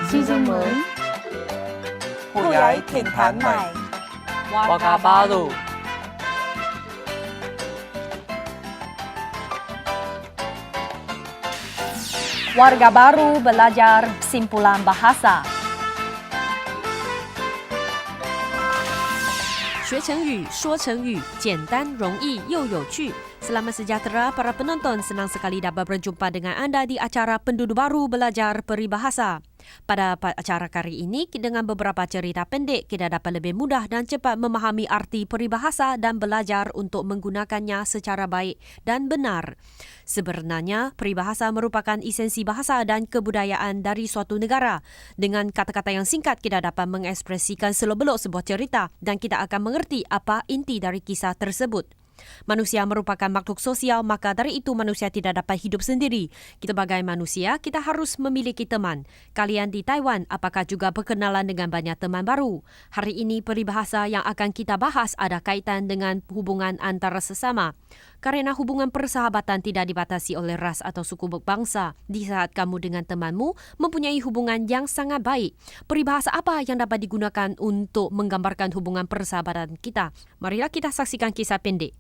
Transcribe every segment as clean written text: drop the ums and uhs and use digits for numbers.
Sisimul Puyai Thỉnh Mai Warga Baru. Warga baru belajar simpulan bahasa. 学成语，说成语，简单、容易又有趣。Selamat sejahtera para penonton, senang sekali dapat berjumpa dengan anda di acara Pendudu Baru Belajar Peribahasa. Pada acara kali ini, dengan beberapa cerita pendek, kita dapat lebih mudah dan cepat memahami arti peribahasa dan belajar untuk menggunakannya secara baik dan benar. Sebenarnya, peribahasa merupakan esensi bahasa dan kebudayaan dari suatu negara. Dengan kata-kata yang singkat, kita dapat mengekspresikan selok-belok sebuah cerita dan kita akan mengerti apa inti dari kisah tersebut. Manusia merupakan makhluk sosial, maka dari itu manusia tidak dapat hidup sendiri. Kita sebagai manusia, kita harus memiliki teman. Kalian di Taiwan, apakah juga berkenalan dengan banyak teman baru? Hari ini peribahasa yang akan kita bahas ada kaitan dengan hubungan antara sesama. Karena hubungan persahabatan tidak dibatasi oleh ras atau suku berbangsa. Di saat kamu dengan temanmu mempunyai hubungan yang sangat baik, peribahasa apa yang dapat digunakan untuk menggambarkan hubungan persahabatan kita? Marilah kita saksikan kisah pendek.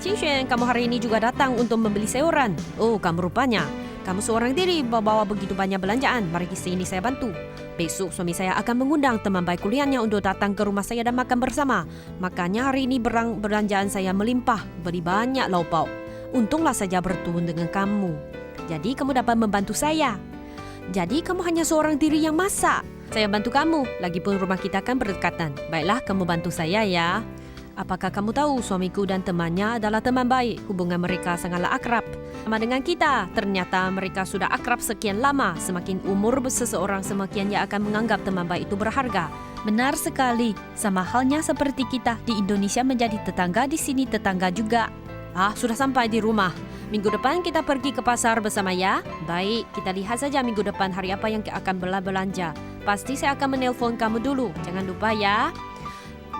清璇, kamu hari ini juga datang untuk membeli sayuran. Oh, kamu rupanya. Kamu seorang diri bawa begitu banyak belanjaan. Mari sini saya bantu. Besok suami saya akan mengundang teman baik kuliahnya untuk datang ke rumah saya dan makan bersama. Makanya hari ini belanjaan saya melimpah. Beli banyak lauk pauk. Untunglah saja bertemu dengan kamu. Jadi kamu dapat membantu saya. Jadi kamu hanya seorang diri yang masak. Saya bantu kamu. Lagipun rumah kita kan berdekatan. Baiklah, kamu bantu saya ya. Apakah kamu tahu suamiku dan temannya adalah teman baik? Hubungan mereka sangatlah akrab. Sama dengan kita, ternyata mereka sudah akrab sekian lama. Semakin umur seseorang, semakin ia akan menganggap teman baik itu berharga. Benar sekali. Sama halnya seperti kita di Indonesia menjadi tetangga, di sini tetangga juga. Sudah sampai di rumah. Minggu depan kita pergi ke pasar bersama ya. Baik, kita lihat saja minggu depan hari apa yang akan belanja. Pasti saya akan menelpon kamu dulu. Jangan lupa ya.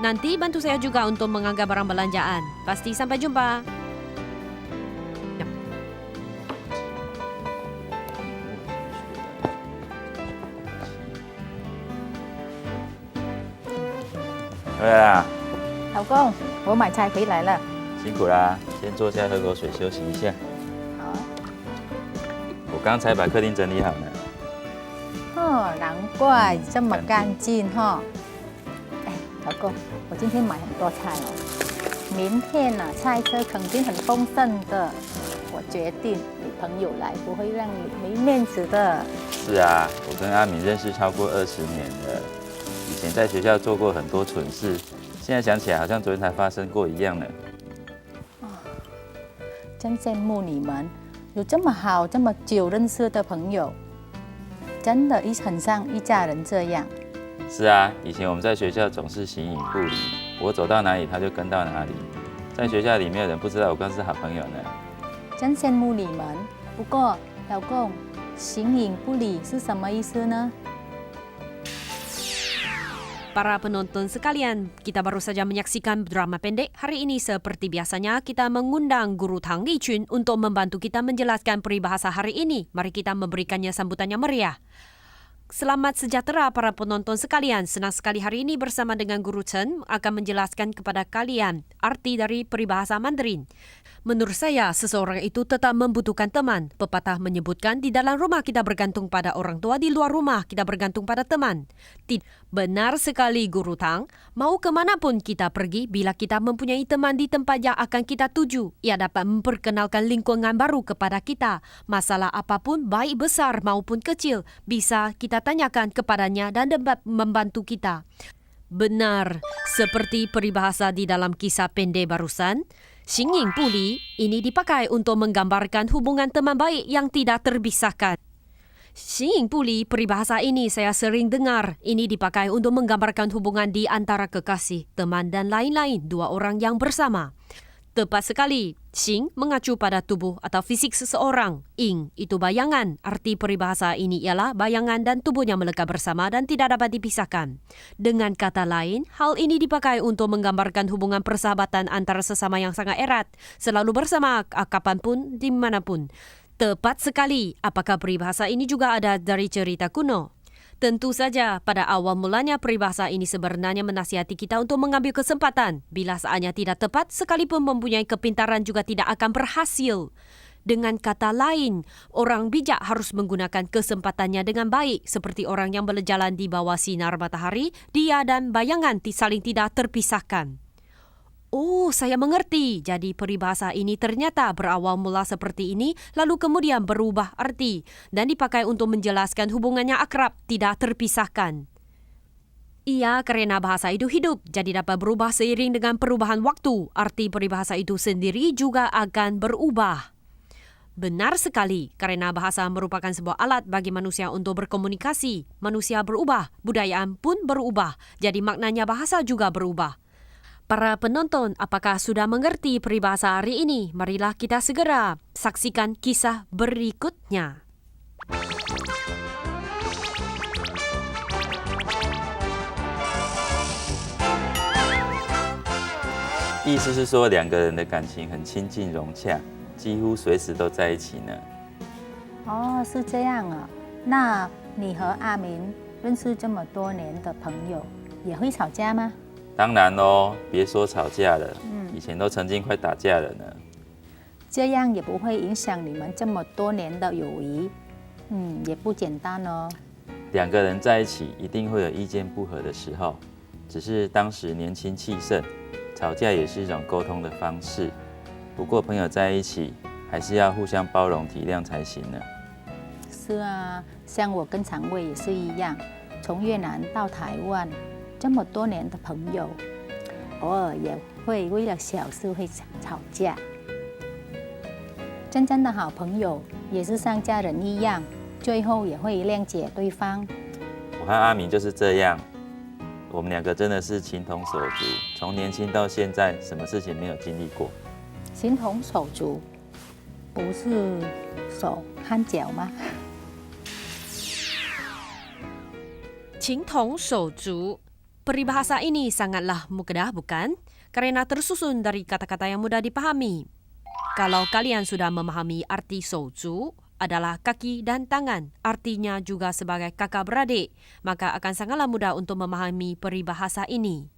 Nanti bantu saya juga untuk menganggap barang belanjaan. Pasti sampai jumpa. Ya. 对啊，老公，我买菜回来了。辛苦啦，先坐下喝口水休息一下。好啊。我刚才把客厅整理好呢。难怪这么干净哈。哎，老公，我今天买很多菜哦。明天呢，菜车肯定很丰盛的。我决定，你朋友来不会让你没面子的。是啊，我跟阿敏认识超过20年了，以前在学校做过很多蠢事，现在想起来好像昨天才发生过一样呢。真羡慕你们有这么好、这么久认识的朋友，真的很像一家人这样。是啊，以前我们在学校总是形影不离，我走到哪里他就跟到哪里，在学校里没有人不知道我跟是好朋友呢。真羡慕你们。不过，老公，形影不离是什么意思呢？ Para penonton sekalian, kita baru saja menyaksikan drama pendek. Hari ini seperti biasanya kita mengundang Guru Tang Li Chun untuk membantu kita menjelaskan peribahasa hari ini. Mari kita memberikannya sambutan yang meriah. Selamat sejahtera para penonton sekalian. Senang sekali hari ini bersama dengan Guru Chen akan menjelaskan kepada kalian arti dari peribahasa Mandarin. Menurut saya, seseorang itu tetap membutuhkan teman. Pepatah menyebutkan di dalam rumah kita bergantung pada orang tua, di luar rumah kita bergantung pada teman. Benar sekali Guru Tang. Mau kemanapun kita pergi, bila kita mempunyai teman di tempat yang akan kita tuju, ia dapat memperkenalkan lingkungan baru kepada kita. Masalah apapun, baik besar maupun kecil, bisa kita tanyakan kepadanya dan dapat membantu kita. Benar, seperti peribahasa di dalam kisah pendek barusan, Xingying Buli ini dipakai untuk menggambarkan hubungan teman baik yang tidak terpisahkan. Xingying Buli, peribahasa ini saya sering dengar. Ini dipakai untuk menggambarkan hubungan di antara kekasih, teman dan lain-lain, dua orang yang bersama. Tepat sekali. Xing mengacu pada tubuh atau fisik seseorang. Ing itu bayangan. Arti peribahasa ini ialah bayangan dan tubuhnya melekat bersama dan tidak dapat dipisahkan. Dengan kata lain, hal ini dipakai untuk menggambarkan hubungan persahabatan antara sesama yang sangat erat, selalu bersama kapanpun, dimanapun. Tepat sekali. Apakah peribahasa ini juga ada dari cerita kuno? Tentu saja, pada awal mulanya peribahasa ini sebenarnya menasihati kita untuk mengambil kesempatan. Bila saatnya tidak tepat, sekalipun mempunyai kepintaran juga tidak akan berhasil. Dengan kata lain, orang bijak harus menggunakan kesempatannya dengan baik. Seperti orang yang berjalan di bawah sinar matahari, dia dan bayangan saling tidak terpisahkan. Oh, saya mengerti. Jadi peribahasa ini ternyata berawal mula seperti ini, lalu kemudian berubah arti dan dipakai untuk menjelaskan hubungannya akrab, tidak terpisahkan. Ia kerana bahasa itu hidup, jadi dapat berubah seiring dengan perubahan waktu. Arti peribahasa itu sendiri juga akan berubah. Benar sekali, kerana bahasa merupakan sebuah alat bagi manusia untuk berkomunikasi. Manusia berubah, budayaan pun berubah, jadi maknanya bahasa juga berubah. Para penonton, apakah sudah mengerti peribahasa hari ini? Marilah kita segera saksikan kisah berikutnya. 意思是说两个人的感情很亲近融洽，几乎随时都在一起呢。哦，是这样啊。那你和阿明认识这么多年的朋友，也会吵架吗？ 当然喽，别说吵架了，以前都曾经快打架了呢。这样也不会影响你们这么多年的友谊，也不简单哦。两个人在一起一定会有意见不合的时候，只是当时年轻气盛，吵架也是一种沟通的方式。不过朋友在一起，还是要互相包容体谅才行呢。是啊，像我跟常卫也是一样，从越南到台湾。 这么多年的朋友，偶尔也会为了小事会吵架。真正的好朋友也是像家人一样，最后也会谅解对方。我和阿明就是这样，我们两个真的是情同手足，从年轻到现在，什么事情没有经历过？情同手足，不是手和脚吗？情同手足。 Peribahasa ini sangatlah mudah, bukan? Karena tersusun dari kata-kata yang mudah dipahami. Kalau kalian sudah memahami arti souju adalah kaki dan tangan, artinya juga sebagai kakak beradik, maka akan sangatlah mudah untuk memahami peribahasa ini.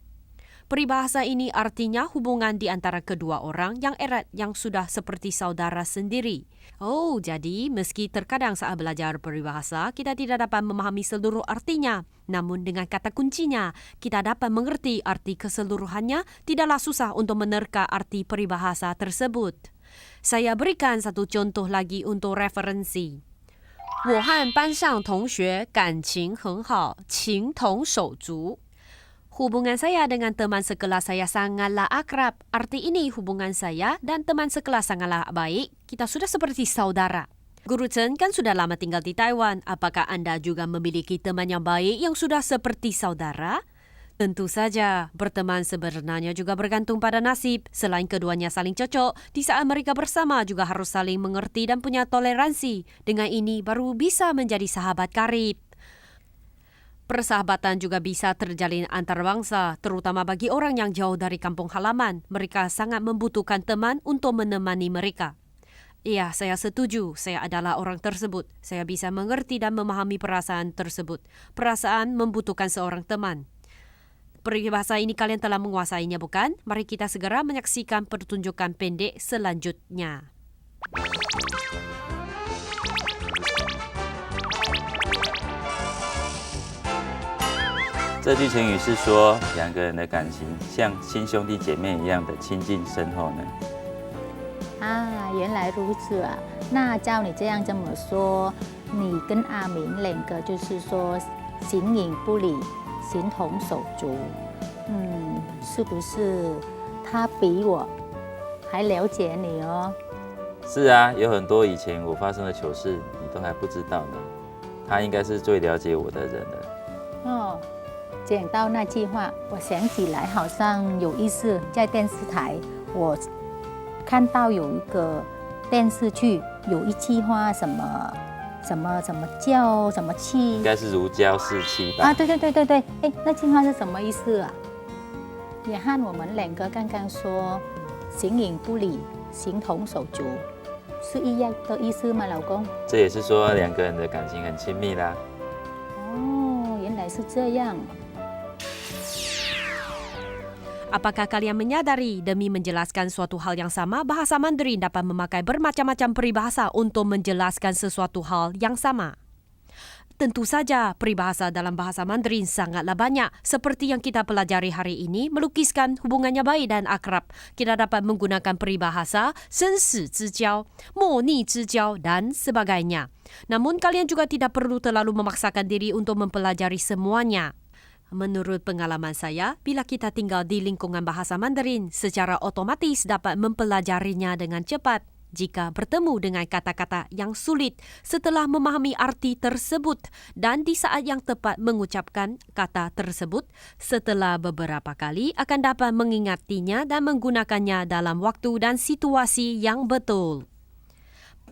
Peribahasa ini artinya hubungan di antara kedua orang yang erat yang sudah seperti saudara sendiri. Oh, jadi meski terkadang saat belajar peribahasa, kita tidak dapat memahami seluruh artinya. Namun dengan kata kuncinya, kita dapat mengerti arti keseluruhannya, tidaklah susah untuk menerka arti peribahasa tersebut. Saya berikan satu contoh lagi untuk referensi. 我和班上同学感情很好，情同手足。 Hubungan saya dengan teman sekelas saya sangatlah akrab. Arti ini hubungan saya dan teman sekelas sangatlah baik. Kita sudah seperti saudara. Guru Chen kan sudah lama tinggal di Taiwan. Apakah Anda juga memiliki teman yang baik yang sudah seperti saudara? Tentu saja, berteman sebenarnya juga bergantung pada nasib. Selain keduanya saling cocok, di saat mereka bersama juga harus saling mengerti dan punya toleransi. Dengan ini baru bisa menjadi sahabat karib. Persahabatan juga bisa terjalin antar bangsa, terutama bagi orang yang jauh dari kampung halaman. Mereka sangat membutuhkan teman untuk menemani mereka. Ya, saya setuju. Saya adalah orang tersebut. Saya bisa mengerti dan memahami perasaan tersebut. Perasaan membutuhkan seorang teman. Peribahasa ini kalian telah menguasainya, bukan? Mari kita segera menyaksikan pertunjukan pendek selanjutnya. 这句成语是说两个人的感情像亲兄弟姐妹一样的亲近深厚呢。啊，原来如此啊！那照你这样这么说，你跟阿明两个就是说形影不离，形同手足。是不是他比我还了解你哦？是啊，有很多以前我发生的糗事，你都还不知道呢。他应该是最了解我的人了。哦。 讲到那句话，我想起来好像有一次在电视台，我看到有一个电视剧，有一句话什么叫什么气，应该是如胶似漆吧？啊，对，哎，那句话是什么意思啊？也和我们两个刚刚说形影不离、形同手足是一样的意思吗，老公？这也是说两个人的感情很亲密啦。哦，原来是这样。Apakah kalian menyadari demi menjelaskan suatu hal yang sama, bahasa Mandarin dapat memakai bermacam-macam peribahasa untuk menjelaskan sesuatu hal yang sama? Tentu saja, peribahasa dalam bahasa Mandarin sangatlah banyak. Seperti yang kita pelajari hari ini, melukiskan hubungannya baik dan akrab. Kita dapat menggunakan peribahasa sensi zijiao, moni zijiao dan sebagainya. Namun kalian juga tidak perlu terlalu memaksakan diri untuk mempelajari semuanya. Menurut pengalaman saya, bila kita tinggal di lingkungan bahasa Mandarin, secara otomatis dapat mempelajarinya dengan cepat. Jika bertemu dengan kata-kata yang sulit setelah memahami arti tersebut dan di saat yang tepat mengucapkan kata tersebut, setelah beberapa kali akan dapat mengingatinya dan menggunakannya dalam waktu dan situasi yang betul.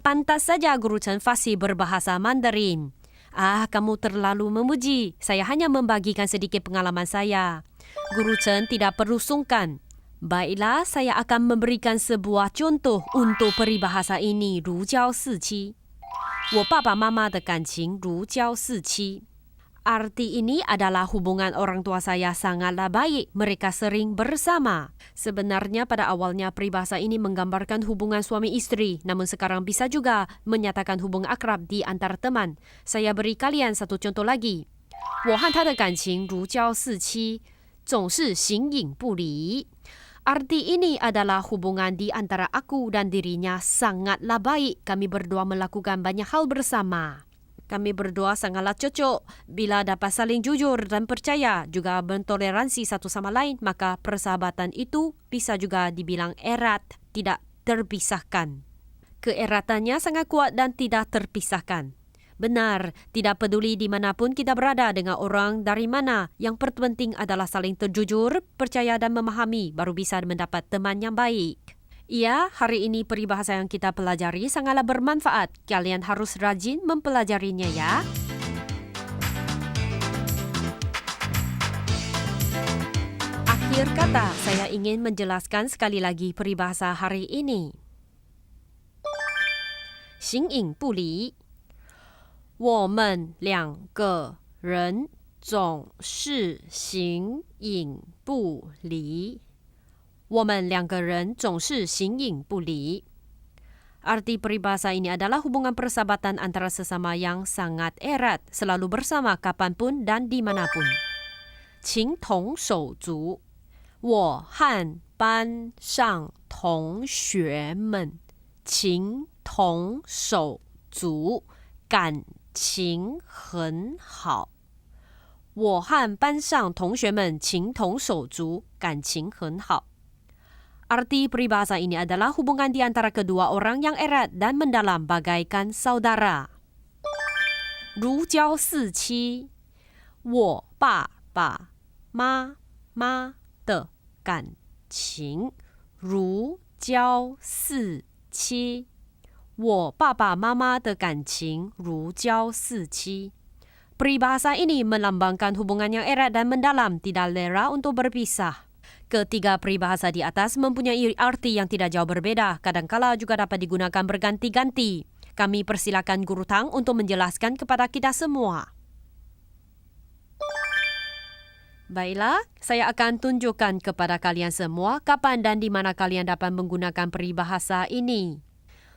Pantas saja Guru Chen fasih berbahasa Mandarin. Kamu terlalu memuji. Saya hanya membagikan sedikit pengalaman saya. Guru Chen tidak perlu sungkan. Baiklah, saya akan memberikan sebuah contoh untuk peribahasa ini, 如胶似漆. 我爸爸妈妈的感情如胶似漆. Arti ini adalah hubungan orang tua saya sangatlah baik. Mereka sering bersama. Sebenarnya pada awalnya peribahasa ini menggambarkan hubungan suami isteri, namun sekarang bisa juga menyatakan hubungan akrab di antara teman. Saya beri kalian satu contoh lagi. 我和他的感情如胶似漆，总是形影不离. Arti ini adalah hubungan di antara aku dan dirinya sangatlah baik. Kami berdua melakukan banyak hal bersama. Kami berdua sangatlah cocok. Bila dapat saling jujur dan percaya, juga bertoleransi satu sama lain, maka persahabatan itu bisa juga dibilang erat, tidak terpisahkan. Keeratannya sangat kuat dan tidak terpisahkan. Benar, tidak peduli dimanapun kita berada dengan orang dari mana. Yang terpenting adalah saling terjujur, percaya dan memahami, baru bisa mendapat teman yang baik. Ya, hari ini peribahasa yang kita pelajari sangatlah bermanfaat. Kalian harus rajin mempelajarinya ya. Akhir kata, saya ingin menjelaskan sekali lagi peribahasa hari ini. 形影不离，我们两个人总是形影不离。我们两个人总是形影不离. Arti peribahasa ini adalah hubungan persahabatan antara sesama yang sangat erat, selalu bersama kapanpun dan dimanapun. 情同手足，我和班上同学们情同手足，感情很好。我和班上同学们情同手足，感情很好。Arti peribahasa ini adalah hubungan di antara kedua orang yang erat dan mendalam bagaikan saudara. 如胶似漆，我爸爸妈妈的感情如胶似漆。我爸爸妈妈的感情如胶似漆. Peribahasa ini melambangkan hubungan yang erat dan mendalam, tidak rela untuk berpisah. Ketiga peribahasa di atas mempunyai arti yang tidak jauh berbeda, kadangkala juga dapat digunakan berganti-ganti. Kami persilakan Guru Tang untuk menjelaskan kepada kita semua. Baiklah, saya akan tunjukkan kepada kalian semua kapan dan di mana kalian dapat menggunakan peribahasa ini.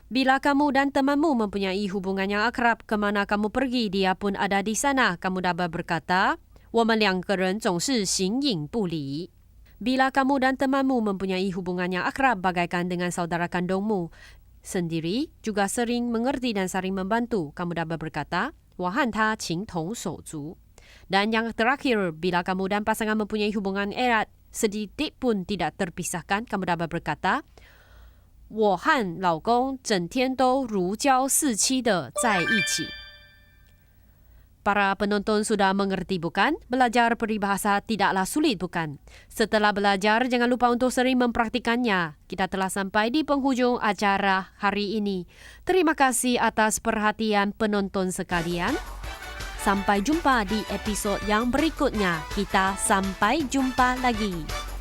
Bila kamu dan temanmu mempunyai hubungan yang akrab, kemana kamu pergi, dia pun ada di sana. Kamu dapat berkata, 我们两个人总是形影不离. Bila kamu dan temanmu mempunyai hubungan yang akrab bagaikan dengan saudara kandungmu sendiri, juga sering mengerti dan saling membantu, kamu dapat berkata, 我和他情同手足. Dan yang terakhir, bila kamu dan pasangan mempunyai hubungan erat, sedikit pun tidak terpisahkan, kamu dapat berkata, 我和老公整天都如胶似漆的在一起. Para penonton sudah mengerti bukan? Belajar peribahasa tidaklah sulit bukan? Setelah belajar, jangan lupa untuk sering mempraktikannya. Kita telah sampai di penghujung acara hari ini. Terima kasih atas perhatian penonton sekalian. Sampai jumpa di episod yang berikutnya. Kita sampai jumpa lagi.